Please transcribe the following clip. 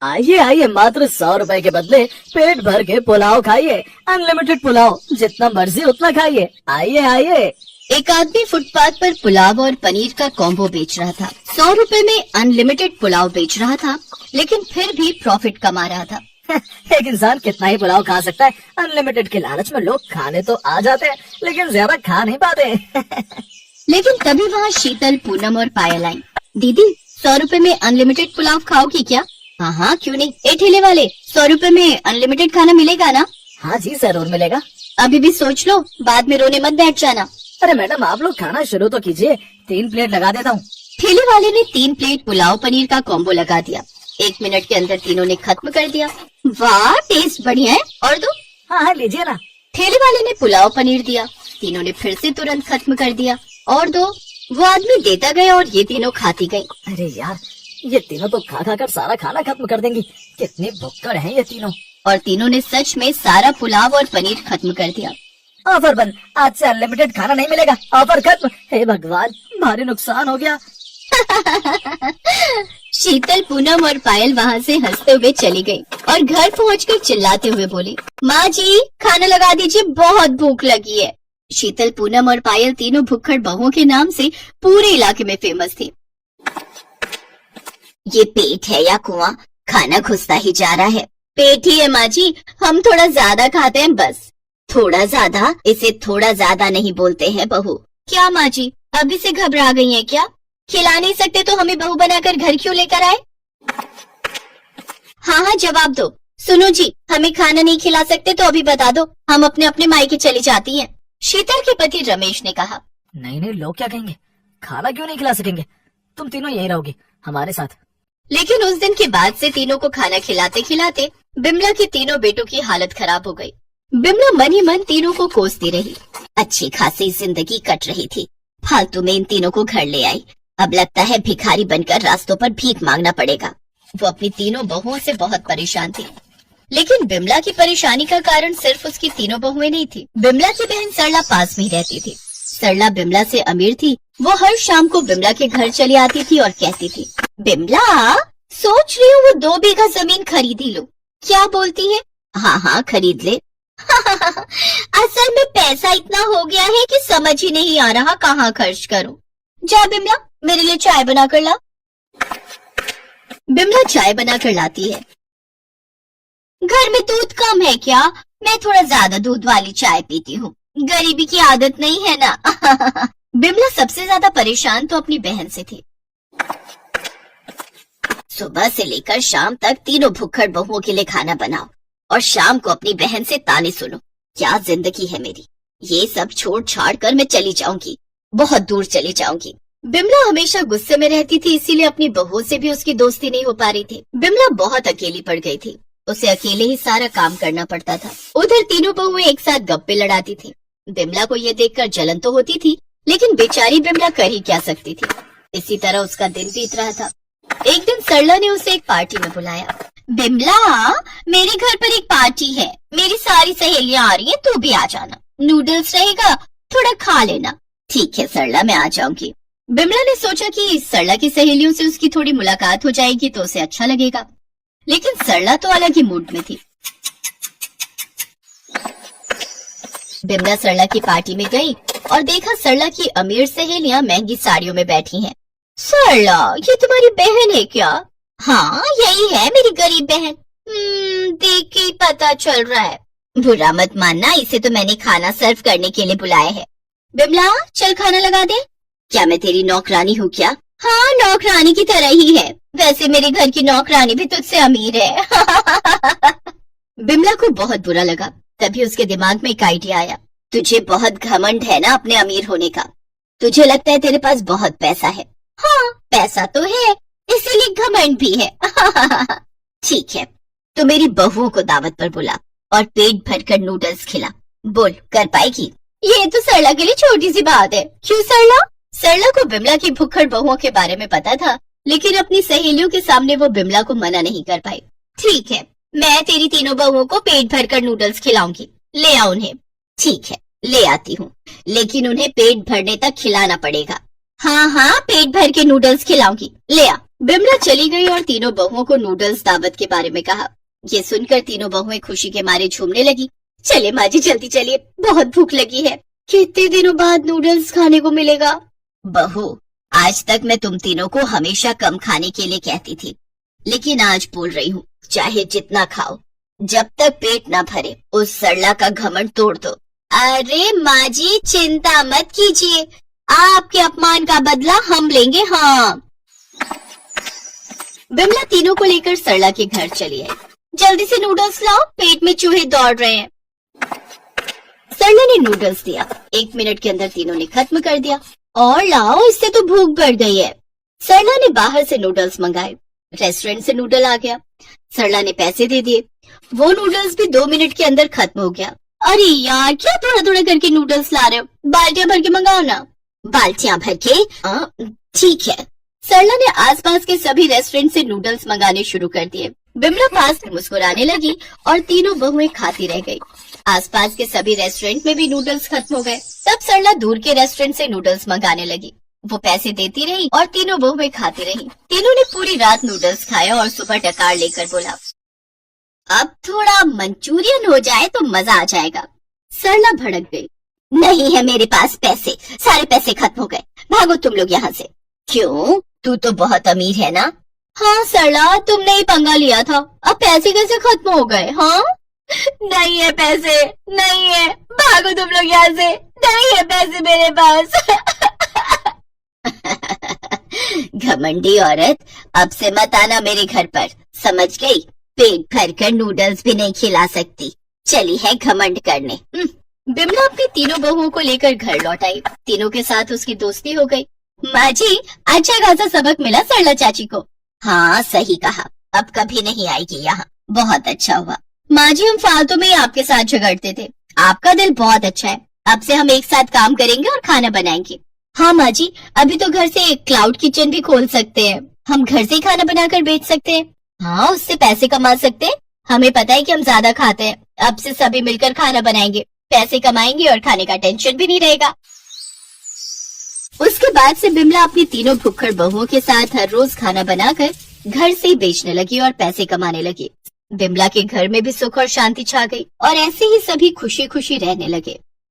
आइए आइए, मात्र 100 रुपए के बदले पेट भर के पुलाव खाइए। अनलिमिटेड पुलाव, जितना मर्जी उतना खाइए। आइए आइए। एक आदमी फुटपाथ पर पुलाव और पनीर का कॉम्बो बेच रहा था। 100 रुपए में अनलिमिटेड पुलाव बेच रहा था, लेकिन फिर भी प्रॉफिट कमा रहा था। एक इंसान कितना ही पुलाव खा सकता है। अनलिमिटेड के लालच में लोग खाने तो आ जाते हैं, लेकिन ज्यादा खा नहीं पाते। लेकिन तभी वहाँ शीतल, पूनम और पायल आई। दीदी, 100 रुपए में अनलिमिटेड पुलाव खाओगी क्या? हाँ हाँ, क्यों नहीं। ए ठेले वाले, 100 रुपए में अनलिमिटेड खाना मिलेगा ना? हाँ जी, जरूर मिलेगा। अभी भी सोच लो, बाद में रोने मत बैठ जाना। अरे मैडम, आप लोग खाना शुरू तो कीजिए, 3 प्लेट लगा देता हूँ। ठेले वाले ने 3 प्लेट पुलाव पनीर का कॉम्बो लगा दिया। 1 मिनट के अंदर तीनों ने खत्म कर दिया। वाह, टेस्ट बढ़िया है, और दो। हाँ हाँ, लीजिए ना। ठेले वाले ने पुलाव पनीर दिया। तीनों ने फिर से तुरंत खत्म कर दिया। और दो। वो आदमी देता गया और ये तीनों खाती गई। अरे यार, ये तीनों तो खा खा कर सारा खाना खत्म कर देंगी। कितनी भुक्कड़ हैं ये तीनों। और तीनों ने सच में सारा पुलाव और पनीर खत्म कर दिया। ऑफर बंद, आज से अनलिमिटेड खाना नहीं मिलेगा। ऑफर खत्म। हे भगवान, भारी नुकसान हो गया। शीतल, पूनम और पायल वहाँ से हंसते हुए चली गई और घर पहुँचकर चिल्लाते हुए बोली, माँ जी, खाना लगा दीजिए, बहुत भूख लगी है। शीतल, पूनम और पायल तीनों भुक्खड़ बहुओं के नाम से पूरे इलाके में फेमस थी। ये पेट है या कुआं, खाना घुसता ही जा रहा है। पेट ही है माँ जी, हम थोड़ा ज्यादा खाते हैं बस। थोड़ा ज्यादा? इसे थोड़ा ज्यादा नहीं बोलते हैं बहू। क्या माँ जी, अभी से घबरा गई हैं क्या? खिला नहीं सकते तो हमें बहू बनाकर घर क्यों लेकर आए? हाँ हाँ, जवाब दो। सुनो जी, हमें खाना नहीं खिला सकते तो अभी बता दो, हम अपने अपने मायके चली जाती हैं। शीतल के पति रमेश ने कहा। नहीं नहीं, लोग क्या कहेंगे? खाना क्यों नहीं खिला सकेंगे? तुम तीनों यहीं रहोगी हमारे साथ। लेकिन उस दिन के बाद से तीनों को खाना खिलाते खिलाते बिमला के तीनों बेटों की हालत खराब हो गई। बिमला मन ही मन तीनों को कोसती रही। अच्छी खासी जिंदगी कट रही थी, फालतू में इन तीनों को घर ले आई। अब लगता है भिखारी बनकर रास्तों पर भीख मांगना पड़ेगा। वो अपनी तीनों बहुओं से बहुत परेशान थी। लेकिन बिमला की परेशानी का कारण सिर्फ उसकी तीनों बहुएं नहीं थी। बिमला की बहन सरला पास में ही रहती थी। सरला बिमला से अमीर थी। वो हर शाम को बिमला के घर चली आती थी और कहती थी, बिमला, सोच रही हूँ वो 2 बीघा जमीन खरीद ही लो। क्या बोलती है? हाँ हाँ, खरीद ले। असल में पैसा इतना हो गया है कि समझ ही नहीं आ रहा कहाँ खर्च करूं। जा बिमला, मेरे लिए चाय बना कर ला। बिमला चाय बना कर लाती है। घर में दूध कम है क्या? मैं थोड़ा ज्यादा दूध वाली चाय पीती हूँ, गरीबी की आदत नहीं है ना। बिमला सबसे ज्यादा परेशान तो अपनी बहन से थी। सुबह से लेकर शाम तक तीनों भुक्खड़ बहुओं के लिए खाना बनाओ और शाम को अपनी बहन से ताने सुनो। क्या जिंदगी है मेरी। ये सब छोड़ छाड़ कर मैं चली जाऊंगी, बहुत दूर चली जाऊंगी। बिमला हमेशा गुस्से में रहती थी, इसीलिए अपनी बहुओं से भी उसकी दोस्ती नहीं हो पा रही थी। बिमला बहुत अकेली पड़ गई थी। उसे अकेले ही सारा काम करना पड़ता था। उधर तीनों बहुएं एक साथ गप्पे लड़ाती थी। बिमला को ये देखकर जलन तो होती थी, लेकिन बेचारी बिमला कर ही क्या सकती थी। इसी तरह उसका दिन बीत रहा था। एक दिन सरला ने उसे एक पार्टी में बुलाया। बिमला, मेरे घर पर एक पार्टी है, मेरी सारी सहेलियां आ रही हैं, तू भी आ जाना। नूडल्स रहेगा, थोड़ा खा लेना। ठीक है सरला, मैं आ जाऊंगी। बिमला ने सोचा कि सरला की सहेलियों से उसकी थोड़ी मुलाकात हो जाएगी तो उसे अच्छा लगेगा। लेकिन सरला तो अलग ही मूड में थी। बिमला सरला की पार्टी में गई और देखा सरला की अमीर सहेलियां महंगी साड़ियों में बैठी हैं। सरला, ये तुम्हारी बहन है क्या? हाँ, यही है मेरी गरीब बहन। देख के ही पता चल रहा है। बुरा मत मानना, इसे तो मैंने खाना सर्व करने के लिए बुलाया है। बिमला, चल खाना लगा दे। क्या मैं तेरी नौकरानी हूँ क्या? हाँ, नौकरानी की तरह ही है। वैसे मेरे घर की नौकरानी भी तुझसे अमीर है। बिमला को बहुत बुरा लगा। तभी उसके दिमाग में एक आइडिया आया। तुझे बहुत घमंड है ना अपने अमीर होने का। तुझे लगता है तेरे पास बहुत पैसा है। हाँ, पैसा तो है, इसीलिए घमंड भी है। ठीक है, तो मेरी बहुओं को दावत पर बुला और पेट भरकर नूडल्स खिला। बोल, कर पाएगी? ये तो सरला के लिए छोटी सी बात है। क्यों सरला? सरला को बिमला की भुक्खड़ बहुओं के बारे में पता था, लेकिन अपनी सहेलियों के सामने वो बिमला को मना नहीं कर पाई। ठीक है, मैं तेरी तीनों बहुओं को पेट भरकर नूडल्स खिलाऊंगी। ले आ उन्हें। ठीक है, ले आती हूँ, लेकिन उन्हें पेट भरने तक खिलाना पड़ेगा। हाँ हाँ, पेट भर के नूडल्स खिलाऊंगी। ले आ, बिमला चली गई और तीनों बहुओं को नूडल्स दावत के बारे में कहा। ये सुनकर तीनों बहुएं खुशी के मारे झूमने लगी। चले माँ जी जल्दी चलिए, बहुत भूख लगी है, कितने दिनों बाद नूडल्स खाने को मिलेगा। बहू, आज तक मैं तुम तीनों को हमेशा कम खाने के लिए कहती थी, लेकिन आज बोल रही हूँ, चाहे जितना खाओ, जब तक पेट ना भरे उस सरला का घमंड तोड़ दो। अरे माँ जी चिंता मत कीजिए, आपके अपमान का बदला हम लेंगे। हाँ। बिमला तीनों को लेकर सरला के घर चली आई। जल्दी से नूडल्स लाओ, पेट में चूहे दौड़ रहे हैं। सरला ने नूडल्स दिया। 1 मिनट के अंदर तीनों ने खत्म कर दिया। और लाओ, इससे तो भूख बढ़ गई है। सरला ने बाहर से नूडल्स मंगाए। रेस्टोरेंट से नूडल आ गया। सरला ने पैसे दे दिए। वो नूडल्स भी 2 मिनट के अंदर खत्म हो गया। अरे यार, क्या थोड़ा थोड़ा करके नूडल्स ला रहे हो? बाल्टियां भर के मंगाओ ना। बाल्टियां भर के? ठीक है। सरला ने आसपास के सभी रेस्टोरेंट से नूडल्स मंगाने शुरू कर दिए। बिमला पास में मुस्कुराने लगी और तीनों बहुएं खाती रह गई। आसपास के सभी रेस्टोरेंट में भी नूडल्स खत्म हो गए। तब सरला दूर के रेस्टोरेंट से नूडल्स मंगाने लगी। वो पैसे देती रही और तीनों बहुएं खाती रही। तीनों ने पूरी रात नूडल्स खाया और सुबह डकार लेकर बोला, अब थोड़ा मंचूरियन हो जाए तो मजा आ जाएगा। सरला भड़क गई। नहीं है मेरे पास पैसे, सारे पैसे खत्म हो गए, भागो तुम लोग यहाँ से। क्यों? तू तो बहुत अमीर है ना। हाँ सरला, तुमने ही पंगा लिया था, अब पैसे कैसे खत्म हो गए? हाँ, नहीं है पैसे, नहीं है, भागो तुम लोग यहाँ से, नहीं है पैसे मेरे पास। घमंडी औरत, अब से मत आना मेरे घर पर, समझ गई? पेट भरकर नूडल्स भी नहीं खिला सकती, चली है घमंड करने। बिमला अपनी तीनों बहुओं को लेकर घर लौट आई। तीनों के साथ उसकी दोस्ती हो गई। माँ जी, अच्छा खासा सबक मिला सरला चाची को। हाँ सही कहा, अब कभी नहीं आएगी यहाँ। बहुत अच्छा हुआ। माँ जी, हम फालतू में ही आपके साथ झगड़ते थे, आपका दिल बहुत अच्छा है। अब से हम एक साथ काम करेंगे और खाना बनाएंगे। हाँ माँ जी, अभी तो घर से क्लाउड किचन भी खोल सकते हैं, हम घर से ही खाना बनाकर बेच सकते हैं। हाँ, उससे पैसे कमा सकते हैं। हमें पता है कि हम ज्यादा खाते हैं, अब से सभी मिलकर खाना बनाएंगे, पैसे कमाएंगे और खाने का टेंशन भी नहीं रहेगा। उसके बाद से बिमला अपनी तीनों भुक्खड़ बहुओं के साथ हर रोज खाना बनाकर घर से ही बेचने लगी और पैसे कमाने लगी। बिमला के घर में भी सुख और शांति छा गई और ऐसे ही सभी खुशी खुशी रहने लगे।